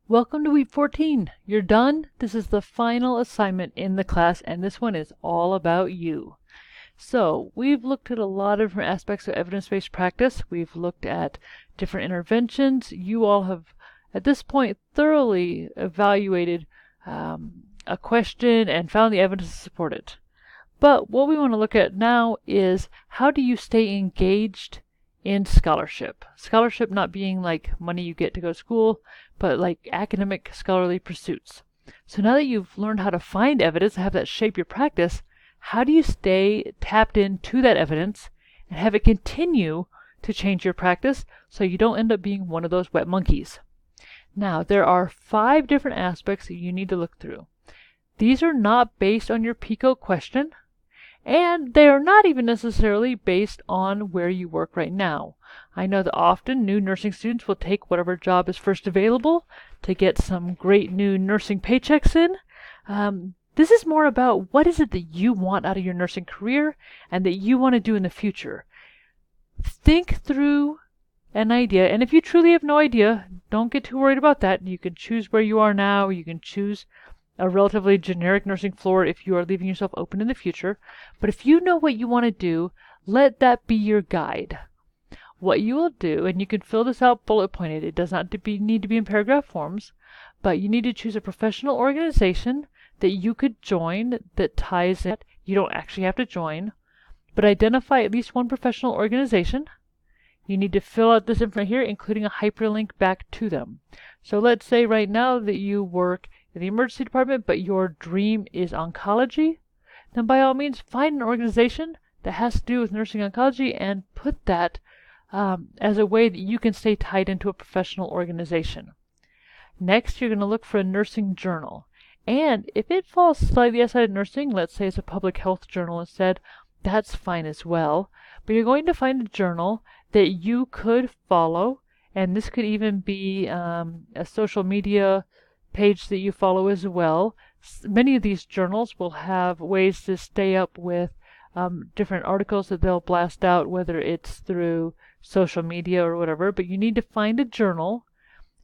Welcome to week 14. You're done. This is the final assignment in the class, and this one is all about you. So, we've looked at a lot of different aspects of evidence-based practice. We've looked at different interventions. You all have, at this point, thoroughly evaluated a question and found the evidence to support it. But what we want to look at now is how do you stay engaged in scholarship? Scholarship not being like money you get to go to school, but like academic scholarly pursuits. So now that you've learned how to find evidence and have that shape your practice, how do you stay tapped into that evidence and have it continue to change your practice so you don't end up being one of those wet monkeys? Now, there are 5 different aspects that you need to look through. These are not based on your PICO question, and they are not even necessarily based on where you work right now. I know that often new nursing students will take whatever job is first available to get some great new nursing paychecks in. This is more about what is it that you want out of your nursing career and that you want to do in the future. Think through an idea, and if you truly have no idea, don't get too worried about that. You can choose where you are now. You can choose a relatively generic nursing floor if you are leaving yourself open in the future. But if you know what you want to do, let that be your guide. What you will do, and you can fill this out bullet pointed, it does not need to be in paragraph forms, but you need to choose a professional organization that you could join that ties in. You don't actually have to join, but identify at least one professional organization. You need to fill out this information here, including a hyperlink back to them. So let's say right now that you work in the emergency department, but your dream is oncology, then by all means find an organization that has to do with nursing oncology and put that as a way that you can stay tied into a professional organization. Next, you're going to look for a nursing journal. And if it falls slightly outside of nursing, let's say it's a public health journal instead, that's fine as well. But you're going to find a journal that you could follow, and this could even be a social media page that you follow as well. Many of these journals will have ways to stay up with different articles that they'll blast out, whether it's through social media or whatever, but you need to find a journal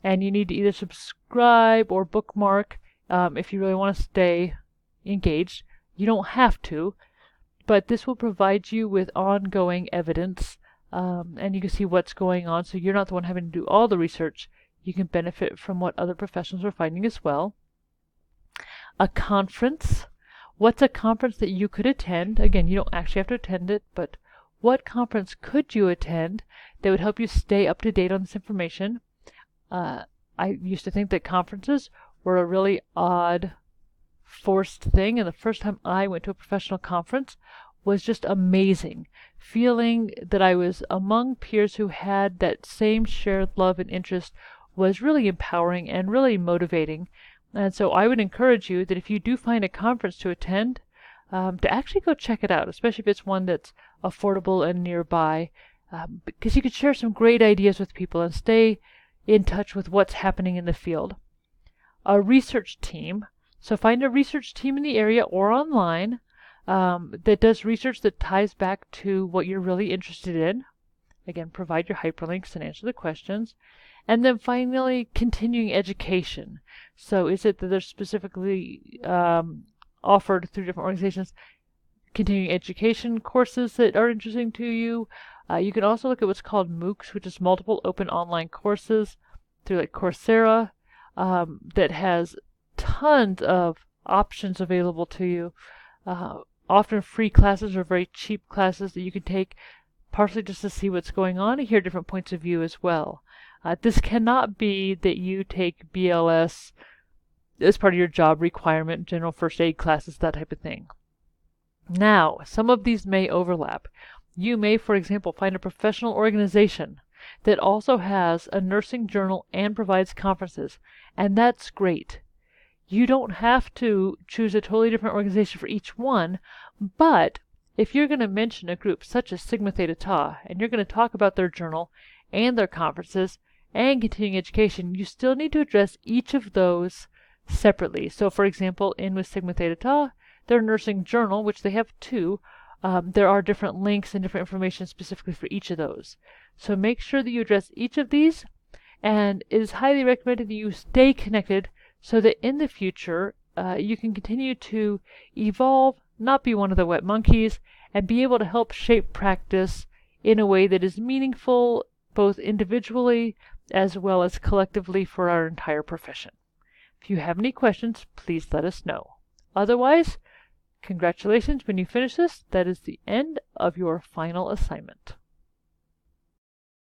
and you need to either subscribe or bookmark if you really want to stay engaged. You don't have to, but this will provide you with ongoing evidence and you can see what's going on, so you're not the one having to do all the research. You can benefit from what other professionals are finding as well. A conference. What's a conference that you could attend? Again, you don't actually have to attend it, but what conference could you attend that would help you stay up to date on this information? I used to think that conferences were a really odd, forced thing, and the first time I went to a professional conference was just amazing. Feeling that I was among peers who had that same shared love and interest was really empowering and really motivating. And so I would encourage you that if you do find a conference to attend, to actually go check it out, especially if it's one that's affordable and nearby, because you could share some great ideas with people and stay in touch with what's happening in the field. A research team. So find a research team in the area or online that does research that ties back to what you're really interested in. Again, provide your hyperlinks and answer the questions. And then finally, continuing education. So is it that they're specifically offered through different organizations continuing education courses that are interesting to you? You can also look at what's called MOOCs, which is multiple open online courses through like Coursera that has tons of options available to you. Often free classes or very cheap classes that you can take partially just to see what's going on and hear different points of view as well. This cannot be that you take BLS as part of your job requirement, general first aid classes, that type of thing. Now, some of these may overlap. You may, for example, find a professional organization that also has a nursing journal and provides conferences, and that's great. You don't have to choose a totally different organization for each one, but if you're going to mention a group such as Sigma Theta Tau, and you're going to talk about their journal and their conferences and continuing education, you still need to address each of those separately. So for example, with Sigma Theta Tau, their nursing journal, which they have 2, there are different links and different information specifically for each of those. So make sure that you address each of these And it is highly recommended that you stay connected so that in the future you can continue to evolve, not be one of the wet monkeys, and be able to help shape practice in a way that is meaningful both individually as well as collectively for our entire profession. If you have any questions, please let us know. Otherwise, congratulations when you finish this. That is the end of your final assignment.